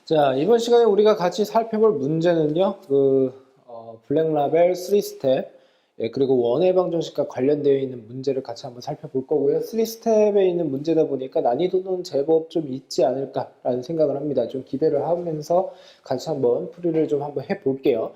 자, 이번 시간에 우리가 같이 살펴볼 문제는요, 블랙라벨 3스텝, 그리고 원의 방정식과 관련되어 있는 문제를 같이 한번 살펴볼 거고요. 3스텝에 있는 문제다 보니까 난이도는 제법 좀 있지 않을까라는 생각을 합니다. 좀 기대를 하면서 같이 한번 풀이를 좀 한번 해볼게요.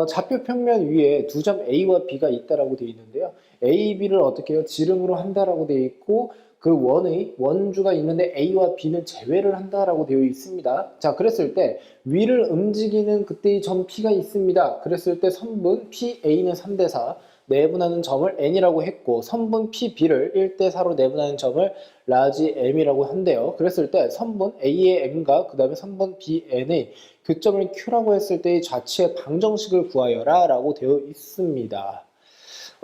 좌표 평면 위에 두 점 A와 B가 있다라고 되어 있는데요. A, B를 어떻게 해요? 지름으로 한다라고 되어 있고, 그 원의 원주가 있는데 A와 B는 제외를 한다라고 되어 있습니다. 자, 그랬을 때 위를 움직이는 그때의 점 P가 있습니다. 그랬을 때 선분 PA는 3대4 내분하는 점을 N이라고 했고, 선분 PB를 1대4로 내분하는 점을 라지 M이라고 한대요. 그랬을 때 선분 A의 M과 그 다음에 선분 BN의 교점을 Q라고 했을 때의 좌치의 방정식을 구하여라 라고 되어 있습니다.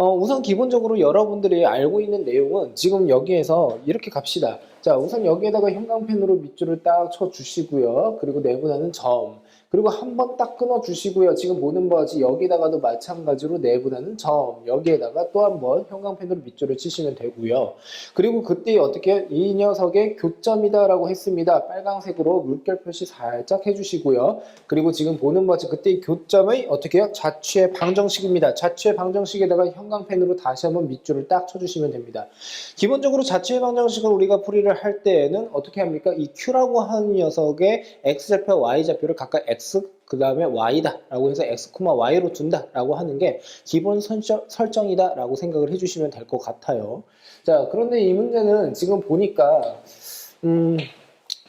우선 기본적으로 여러분들이 알고 있는 내용은 지금 여기에서 이렇게 갑시다. 자, 우선 여기에다가 형광펜으로 밑줄을 딱 쳐주시고요. 그리고 내분하는 점. 그리고 한 번 딱 끊어주시고요. 지금 보는 바와 같이 여기다가도 마찬가지로 내분하는 점. 여기에다가 또 한 번 형광펜으로 밑줄을 치시면 되고요. 그리고 그때 어떻게 이 녀석의 교점이다라고 했습니다. 빨강색으로 물결 표시 살짝 해주시고요. 그리고 지금 보는 바와 같이 그때의 교점의 어떻게 해요? 좌취의 방정식입니다. 좌취의 방정식에다가 형광펜으로 다시 한번 밑줄을 딱 쳐주시면 됩니다. 기본적으로 좌취의 방정식을 우리가 풀이를 할 때에는 어떻게 합니까? 이 Q라고 하는 녀석의 X좌표와 Y좌표를 각각 X 그 다음에 Y다 라고 해서 X, Y로 둔다 라고 하는 게 기본 설정이다 라고 생각을 해주시면 될 것 같아요. 자, 그런데 이 문제는 지금 보니까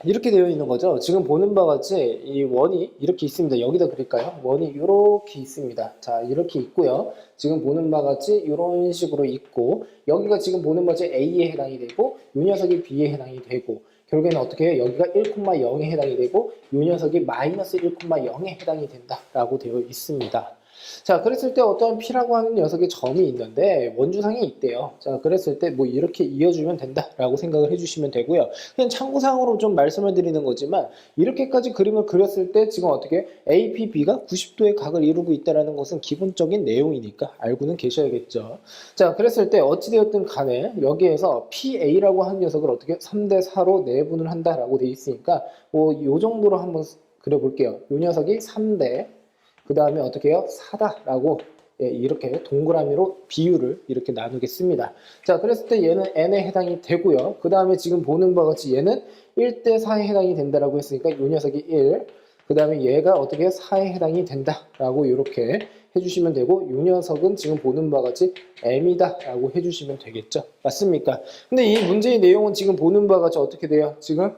이렇게 되어 있는 거죠. 지금 보는 바와 같이 이 원이 이렇게 있습니다. 여기다 그릴까요? 원이 이렇게 있습니다. 자, 이렇게 있고요. 지금 보는 바와 같이 이런 식으로 있고, 여기가 지금 보는 바와 같이 A에 해당이 되고, 이 녀석이 B에 해당이 되고, 결국에는 어떻게 해요? 여기가 1,0에 해당이 되고, 이 녀석이 마이너스 1,0에 해당이 된다라고 되어 있습니다. 자, 그랬을 때 어떤 P라고 하는 녀석의 점이 있는데 원주상이 있대요. 자, 그랬을 때 뭐 이렇게 이어주면 된다라고 생각을 해주시면 되고요. 그냥 참고상으로 좀 말씀을 드리는 거지만 이렇게까지 그림을 그렸을 때 지금 어떻게 APB가 90도의 각을 이루고 있다는 것은 기본적인 내용이니까 알고는 계셔야겠죠. 자, 그랬을 때 어찌되었든 간에 여기에서 PA라고 하는 녀석을 어떻게 3대4로 내분을 한다라고 돼 있으니까 뭐 요 정도로 한번 그려볼게요. 요 녀석이 3대 그 다음에 어떻게 해요? 4다라고 이렇게 동그라미로 비율을 이렇게 나누겠습니다. 자, 그랬을 때 얘는 n에 해당이 되고요. 그 다음에 지금 보는 바와 같이 얘는 1대4에 해당이 된다라고 했으니까 이 녀석이 1, 그 다음에 얘가 어떻게 4에 해당이 된다라고 이렇게 해주시면 되고 이 녀석은 지금 보는 바와 같이 m이다 라고 해주시면 되겠죠. 맞습니까? 근데 이 문제의 내용은 지금 보는 바와 같이 어떻게 돼요? 지금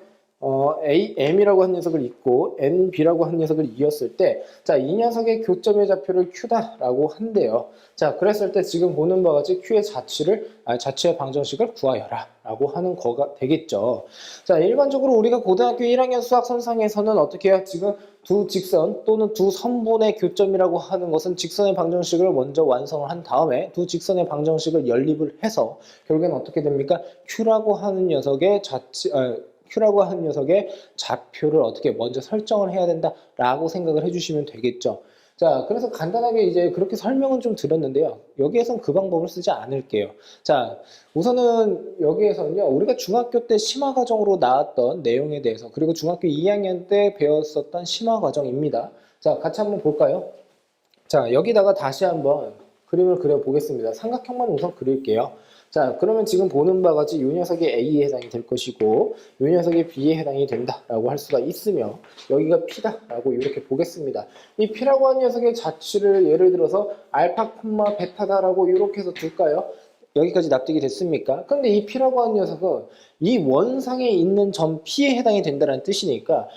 M이라고 한 녀석을 잊고 NB라고 한 녀석을 이었을 때, 자, 이 녀석의 교점의 좌표를 Q다라고 한대요. 자, 그랬을 때 지금 보는 바와 같이 Q의 좌치의 방정식을 구하여라 라고 하는 거가 되겠죠. 자, 일반적으로 우리가 고등학교 1학년 수학 선상에서는 어떻게 해요? 지금 두 직선 또는 두 선분의 교점이라고 하는 것은 직선의 방정식을 먼저 완성을 한 다음에 두 직선의 방정식을 연립을 해서 결국엔 어떻게 됩니까? Q라고 하는 녀석의 Q라고 하는 녀석의 좌표를 어떻게 먼저 설정을 해야 된다라고 생각을 해주시면 되겠죠. 자, 그래서 간단하게 이제 그렇게 설명은 좀 드렸는데요. 여기에선 그 방법을 쓰지 않을게요. 자, 우선은 여기에서는요, 우리가 중학교 때 심화 과정으로 나왔던 내용에 대해서, 그리고 중학교 2학년 때 배웠었던 심화 과정입니다. 자, 같이 한번 볼까요? 자, 여기다가 다시 한번 그림을 그려보겠습니다. 삼각형만 우선 그릴게요. 자, 그러면 지금 보는 바와 같이 이 녀석이 A에 해당이 될 것이고 이 녀석이 B에 해당이 된다라고 할 수가 있으며 여기가 P다라고 이렇게 보겠습니다. 이 P라고 하는 녀석의 자취를 예를 들어서 알파, 베타다라고 이렇게 해서 둘까요? 여기까지 납득이 됐습니까? 근데 이 P라고 하는 녀석은 이 원상에 있는 점 P에 해당이 된다는 뜻이니까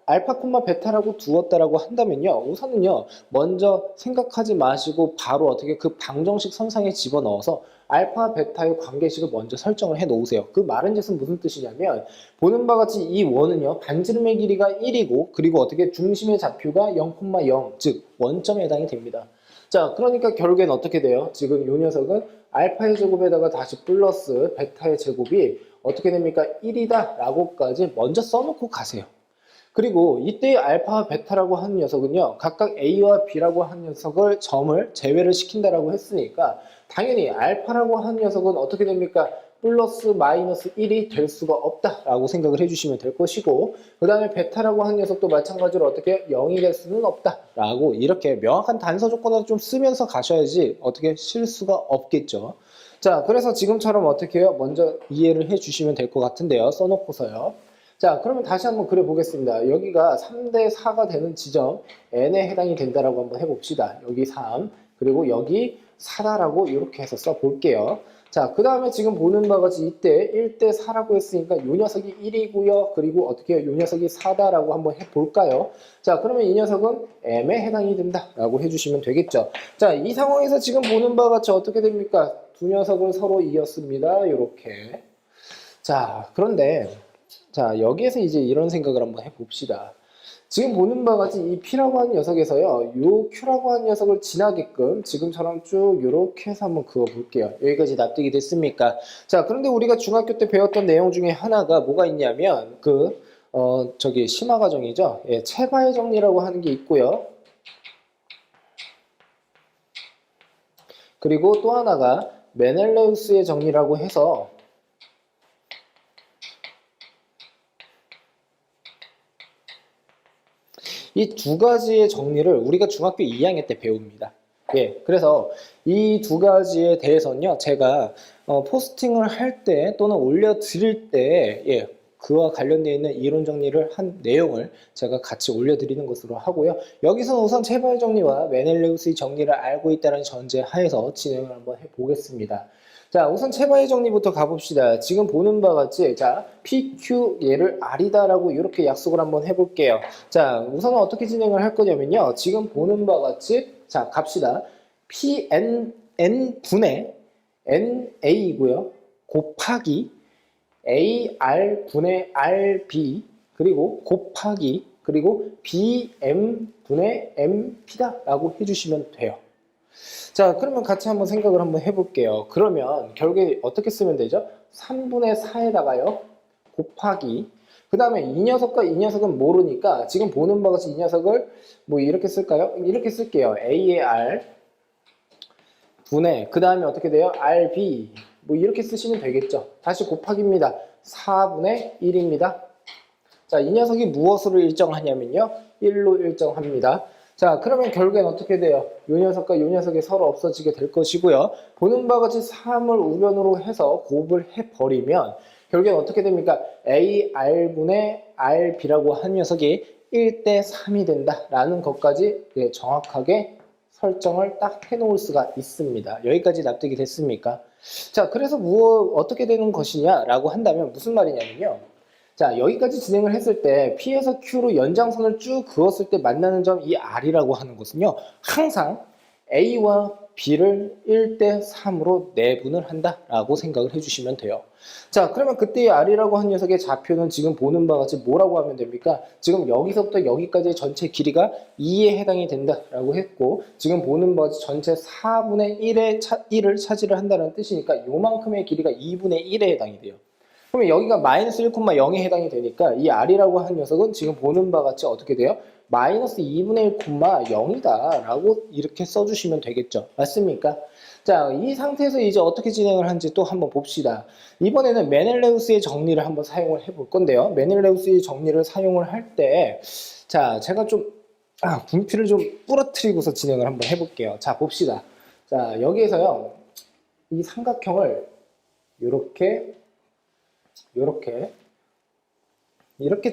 알파, 베타라고 두었다라고 한다면요. 우선은요. 먼저 생각하지 마시고 바로 어떻게 그 방정식 선상에 집어넣어서 알파, 베타의 관계식을 먼저 설정을 해 놓으세요. 그 말은 뜻은 무슨 뜻이냐면 보는 바와 같이 이 원은요. 반지름의 길이가 1이고 그리고 어떻게 중심의 좌표가 0,0 즉 원점에 해당이 됩니다. 자, 그러니까 결국엔 어떻게 돼요? 지금 이 녀석은 알파의 제곱에다가 다시 플러스 베타의 제곱이 어떻게 됩니까? 1이다 라고까지 먼저 써놓고 가세요. 그리고 이때 알파와 베타라고 하는 녀석은요. 각각 A와 B라고 하는 녀석을 점을 제외를 시킨다라고 했으니까 당연히 알파라고 하는 녀석은 어떻게 됩니까? 플러스 마이너스 1이 될 수가 없다라고 생각을 해주시면 될 것이고, 그 다음에 베타라고 하는 녀석도 마찬가지로 어떻게 0이 될 수는 없다라고 이렇게 명확한 단서 조건을 좀 쓰면서 가셔야지 어떻게 실수가 없겠죠. 자, 그래서 지금처럼 어떻게 해요? 먼저 이해를 해주시면 될 것 같은데요. 써놓고서요. 자, 그러면 다시 한번 그려보겠습니다. 여기가 3대 4가 되는 지점 n에 해당이 된다라고 한번 해봅시다. 여기 3, 그리고 여기 4다라고 이렇게 해서 써볼게요. 자, 그 다음에 지금 보는 바와 같이 이때 1대 4라고 했으니까 이 녀석이 1이고요. 그리고 어떻게 해요? 이 녀석이 4다라고 한번 해볼까요? 자, 그러면 이 녀석은 m에 해당이 된다라고 해주시면 되겠죠. 자, 이 상황에서 지금 보는 바와 같이 어떻게 됩니까? 두 녀석을 서로 이었습니다. 이렇게. 자, 그런데 자, 여기에서 이제 이런 생각을 한번 해봅시다. 지금 보는 바와 같이 이 P라고 하는 녀석에서요, 요 Q라고 하는 녀석을 지나게끔 지금처럼 쭉 요렇게 해서 한번 그어볼게요. 여기까지 납득이 됐습니까? 자, 그런데 우리가 중학교 때 배웠던 내용 중에 하나가 뭐가 있냐면, 심화 과정이죠. 예, 체바의 정리라고 하는 게 있고요. 그리고 또 하나가 메넬레우스의 정리라고 해서 이 두 가지의 정리를 우리가 중학교 2학년 때 배웁니다. 예, 그래서 이 두 가지에 대해서는요, 제가 포스팅을 할 때 또는 올려드릴 때, 예, 그와 관련되어 있는 이론 정리를 한 내용을 제가 같이 올려드리는 것으로 하고요. 여기서는 우선 체바의 정리와 메넬레우스의 정리를 알고 있다는 전제 하에서 진행을 한번 해보겠습니다. 자, 우선 체바의 정리부터 가봅시다. 지금 보는 바와 같이, 자, PQ 얘를 R이다라고 이렇게 약속을 한번 해볼게요. 자, 우선은 어떻게 진행을 할 거냐면요. 지금 보는 바와 같이, 자, 갑시다. N 분의 NA이고요. 곱하기 AR 분의 RB, 그리고 곱하기, 그리고 BM 분의 MP다라고 해주시면 돼요. 자, 그러면 같이 한번 생각을 한번 해볼게요. 그러면 결국에 어떻게 쓰면 되죠? 3분의 4에다가요, 곱하기. 그 다음에 이 녀석과 이 녀석은 모르니까 지금 보는 바와 같이 이 녀석을 뭐 이렇게 쓸까요? 이렇게 쓸게요. A의 R 분의, 그 다음에 어떻게 돼요? RB. 뭐 이렇게 쓰시면 되겠죠. 다시 곱하기입니다. 4분의 1입니다. 자, 이 녀석이 무엇으로 일정하냐면요, 1로 일정합니다. 자, 그러면 결국엔 어떻게 돼요? 이 녀석과 이 녀석이 서로 없어지게 될 것이고요. 보는 바와 같이 3을 우변으로 해서 곱을 해버리면 결국엔 어떻게 됩니까? AR분의 RB라고 한 녀석이 1대 3이 된다라는 것까지, 예, 정확하게 설정을 딱 해놓을 수가 있습니다. 여기까지 납득이 됐습니까? 자, 그래서 어떻게 되는 것이냐라고 한다면 무슨 말이냐면요. 자, 여기까지 진행을 했을 때 P에서 Q로 연장선을 쭉 그었을 때 만나는 점, 이 R이라고 하는 것은요, 항상 A와 B를 1대 3으로 내분을 한다라고 생각을 해주시면 돼요. 자, 그러면 그때의 R이라고 한 녀석의 좌표는 지금 보는 바와 같이 뭐라고 하면 됩니까? 지금 여기서부터 여기까지의 전체 길이가 2에 해당이 된다라고 했고, 지금 보는 바와 같이 전체 4분의 1을 차지를 한다는 뜻이니까 요만큼의 길이가 2분의 1에 해당이 돼요. 그러면 여기가 마이너스 1,0에 해당이 되니까 이 R이라고 한 녀석은 지금 보는 바와 같이 어떻게 돼요? 마이너스 2분의 1,0이다 라고 이렇게 써주시면 되겠죠. 맞습니까? 자, 이 상태에서 이제 어떻게 진행을 하는지 또 한번 봅시다. 이번에는 메넬레우스의 정리를 한번 사용을 해볼 건데요. 메넬레우스의 정리를 사용을 할 때, 자, 제가 좀 분필을 좀 부러뜨리고서 진행을 한번 해볼게요. 자, 봅시다. 자, 여기에서요, 이 삼각형을 이렇게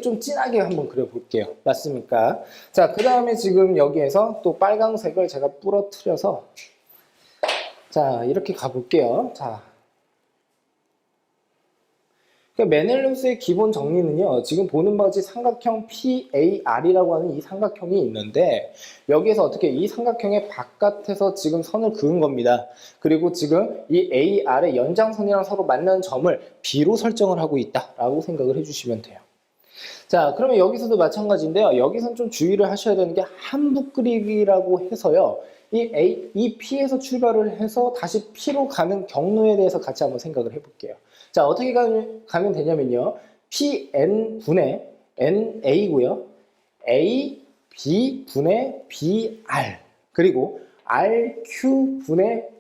좀 진하게 한번 그려볼게요. 맞습니까? 자, 그 다음에 지금 여기에서 또 빨강색을 제가 부러뜨려서, 자, 이렇게 가볼게요. 자, 메넬레우스의 기본 정리는요, 지금 보는 바와 같이 삼각형 PAR이라고 하는 이 삼각형이 있는데, 여기에서 어떻게 이 삼각형의 바깥에서 지금 선을 그은 겁니다. 그리고 지금 이 AR의 연장선이랑 서로 만나는 점을 B로 설정을 하고 있다라고 생각을 해주시면 돼요. 자, 그러면 여기서도 마찬가지인데요. 여기서는 좀 주의를 하셔야 되는 게 한북 그리기라고 해서요, 이 P에서 출발을 해서 다시 P로 가는 경로에 대해서 같이 한번 생각을 해볼게요. 자, 어떻게 가면 되냐면요, PN분의 NA고요, AB분의 BR, 그리고 RQ분의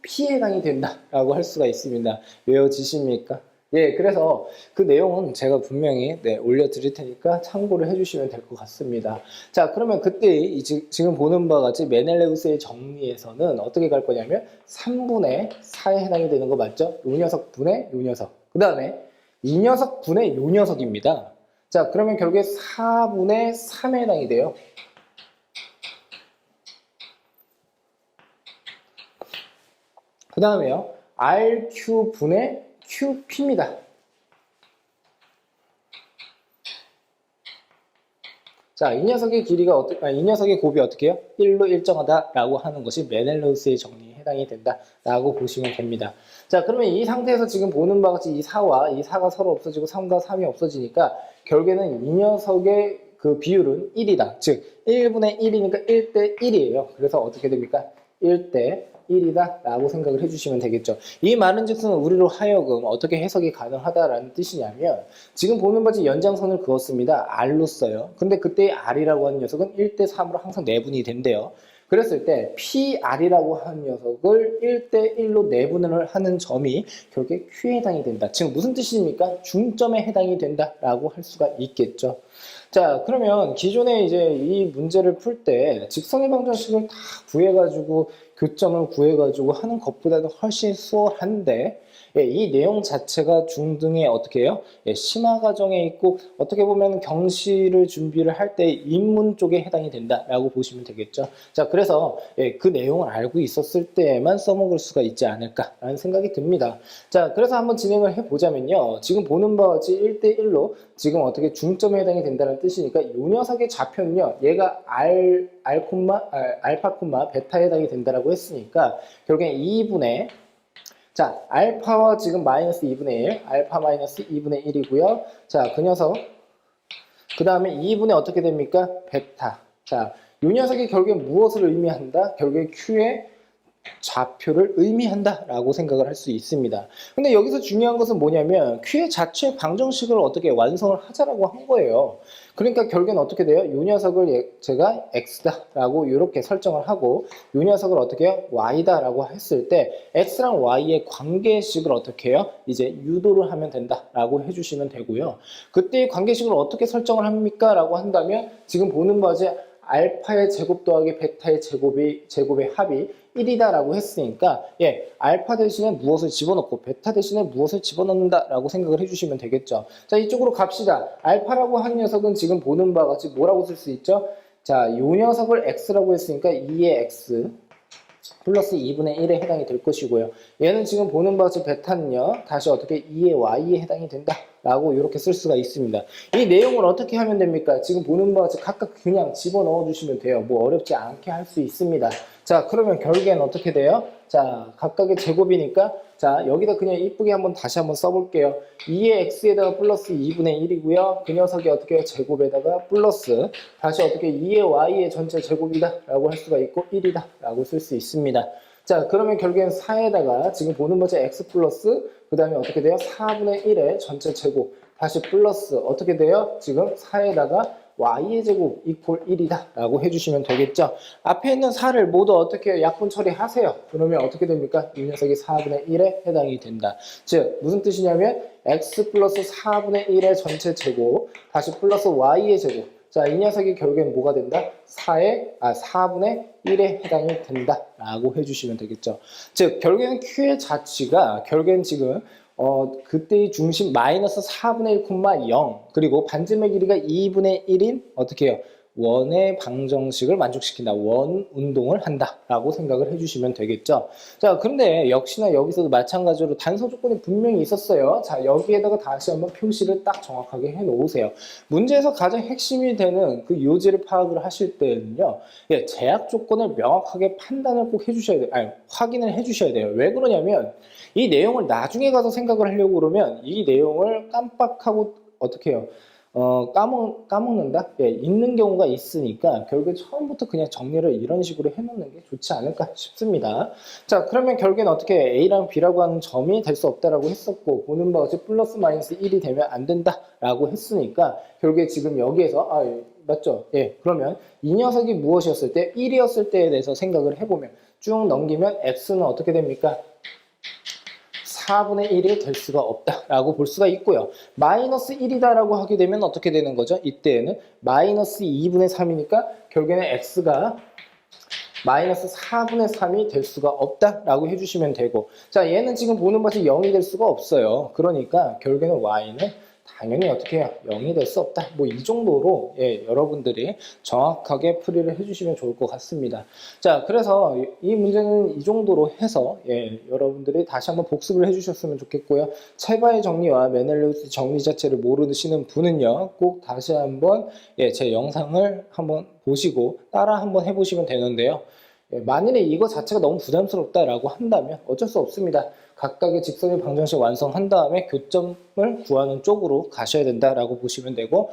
P에 해당이 된다라고 할 수가 있습니다. 외워지십니까? 예, 그래서 그 내용은 제가 분명히 올려드릴 테니까 참고를 해주시면 될 것 같습니다. 자, 그러면 그때 지금 보는 바와 같이 메넬레우스의 정리에서는 어떻게 갈 거냐면 3분의 4에 해당이 되는 거 맞죠? 요 녀석 분의 요 녀석. 그 다음에 이 녀석 분의 요 녀석입니다. 자, 그러면 결국에 4분의 3에 해당이 돼요. 그 다음에요. RQ분의 QP입니다. 자, 이 녀석의 길이가 이 녀석의 곱이 어떻게 해요? 1로 일정하다라고 하는 것이 메넬레우스의 정리에 해당이 된다라고 보시면 됩니다. 자, 그러면 이 상태에서 지금 보는 바와 같이 이 4가 서로 없어지고 3과 3이 없어지니까 결국에는 이 녀석의 그 비율은 1이다. 즉 1분의 1이니까 1대 1이에요. 그래서 어떻게 됩니까? 1대 1이다 라고 생각을 해주시면 되겠죠. 이 말은 즉슨 우리로 하여금 어떻게 해석이 가능하다라는 뜻이냐면 지금 보는 바지 연장선을 그었습니다. R로 써요. 근데 그때 R이라고 하는 녀석은 1대 3으로 항상 내분이 된대요. 그랬을 때 PR이라고 하는 녀석을 1대 1로 내분을 하는 점이 결국에 Q에 해당이 된다. 지금 무슨 뜻입니까? 중점에 해당이 된다라고 할 수가 있겠죠. 자, 그러면 기존에 이제 이 문제를 풀 때 직선의 방정식을 다 구해가지고 교점을 구해가지고 하는 것보다도 훨씬 수월한데 이 내용 자체가 중등에 어떻게 해요? 심화 과정에 있고 어떻게 보면 경시를 준비를 할 때 인문 쪽에 해당이 된다라고 보시면 되겠죠. 자, 그래서 그 내용을 알고 있었을 때만 써먹을 수가 있지 않을까라는 생각이 듭니다. 자, 그래서 한번 진행을 해보자면요. 지금 보는 바와 같이 1대1로 지금 어떻게 중점에 해당이 된다는 뜻이니까 이 녀석의 좌표는요. 얘가 알파, 베타에 해당이 된다라고 했으니까 결국엔 2분의 자, 알파와 지금 마이너스 2분의 1, 알파 마이너스 2분의 1이고요. 자, 그 녀석. 그 다음에 2분의 어떻게 됩니까? 베타. 자, 이 녀석이 결국에 무엇을 의미한다? 결국에 Q의 좌표를 의미한다라고 생각을 할 수 있습니다. 근데 여기서 중요한 것은 뭐냐면 Q의 자체 방정식을 어떻게 완성을 하자라고 한 거예요. 그러니까 결국엔 어떻게 돼요? 이 녀석을 제가 X다라고 이렇게 설정을 하고 이 녀석을 어떻게 해요? Y다라고 했을 때 X랑 Y의 관계식을 어떻게 해요? 이제 유도를 하면 된다라고 해주시면 되고요. 그때 관계식을 어떻게 설정을 합니까? 라고 한다면 지금 보는 바지 알파의 제곱 더하기 베타의 제곱의 합이 1이다라고 했으니까 알파 대신에 무엇을 집어넣고 베타 대신에 무엇을 집어넣는다라고 생각을 해주시면 되겠죠. 자, 이쪽으로 갑시다. 알파라고 한 녀석은 지금 보는 바와 같이 뭐라고 쓸 수 있죠? 자, 이 녀석을 x라고 했으니까 2의 x 플러스 2분의 1에 해당이 될 것이고요. 얘는 지금 보는 바와 같이 베타는요. 다시 어떻게 2의 y에 해당이 된다. 라고 이렇게 쓸 수가 있습니다. 이 내용을 어떻게 하면 됩니까? 지금 보는 바와 같이 각각 그냥 집어넣어 주시면 돼요. 뭐 어렵지 않게 할 수 있습니다. 자, 그러면 결국엔 어떻게 돼요? 자, 각각의 제곱이니까 자, 여기다 그냥 이쁘게 다시 한번 써볼게요. 2의 x에다가 플러스 2분의 1이고요. 그 녀석이 어떻게 해요? 제곱에다가 플러스 다시 어떻게 2의 y의 전체 제곱이다 라고 할 수가 있고 1이다 라고 쓸 수 있습니다. 자, 그러면 결국엔 4에다가 지금 보는 것처럼 x 플러스 그 다음에 어떻게 돼요? 4분의 1의 전체 제곱 다시 플러스 어떻게 돼요? 지금 4에다가 y의 제곱 이퀄 1이다 라고 해주시면 되겠죠. 앞에 있는 4를 모두 어떻게 약분 처리하세요. 그러면 어떻게 됩니까? 이 녀석이 4분의 1에 해당이 된다. 즉 무슨 뜻이냐면 x 플러스 4분의 1의 전체 제곱 다시 플러스 y의 제곱 자, 이 녀석이 결국엔 뭐가 된다? 4분의 1에 해당이 된다라고 해주시면 되겠죠. 즉, 결국에는 Q의 자취가 결국엔 지금 그때의 중심 마이너스 4분의 1,0 그리고 반지름의 길이가 2분의 1인 어떻게 해요? 원의 방정식을 만족시킨다. 원 운동을 한다라고 생각을 해주시면 되겠죠. 자, 그런데 역시나 여기서도 마찬가지로 단서 조건이 분명히 있었어요. 자, 여기에다가 다시 한번 표시를 딱 정확하게 해 놓으세요. 문제에서 가장 핵심이 되는 그 요지를 파악을 하실 때는요. 제약 조건을 명확하게 판단을 꼭 해주셔야 돼요. 아니, 확인을 해주셔야 돼요. 왜 그러냐면 이 내용을 나중에 가서 생각을 하려고 그러면 이 내용을 깜빡하고 어떻게 해요? 까먹는다? 예, 있는 경우가 있으니까 결국에 처음부터 그냥 정리를 이런 식으로 해놓는 게 좋지 않을까 싶습니다. 자, 그러면 결국에는 어떻게 A랑 B라고 하는 점이 될 수 없다라고 했었고, 보는 바와 같이 플러스 마이너스 1이 되면 안 된다라고 했으니까, 결국에 지금 여기에서, 예, 맞죠? 예, 그러면 이 녀석이 무엇이었을 때, 1이었을 때에 대해서 생각을 해보면, 쭉 넘기면 X는 어떻게 됩니까? 4분의 1이 될 수가 없다라고 볼 수가 있고요. 마이너스 1이다라고 하게 되면 어떻게 되는 거죠? 이때에는 마이너스 2분의 3이니까 결국에는 x가 마이너스 4분의 3이 될 수가 없다라고 해주시면 되고, 자, 얘는 지금 보는 바지 0이 될 수가 없어요. 그러니까 결국에는 y는 당연히 어떻게 해요? 0이 될 수 없다. 뭐 이 정도로 예, 여러분들이 정확하게 풀이를 해주시면 좋을 것 같습니다. 자, 그래서 이 문제는 이 정도로 해서 예, 여러분들이 다시 한번 복습을 해주셨으면 좋겠고요. 체바의 정리와 메넬로스 정리 자체를 모르시는 분은요, 꼭 다시 한번 예, 제 영상을 한번 보시고 따라 한번 해보시면 되는데요. 예, 만일에 이거 자체가 너무 부담스럽다라고 한다면 어쩔 수 없습니다. 각각의 직선의 방정식 완성한 다음에 교점을 구하는 쪽으로 가셔야 된다라고 보시면 되고,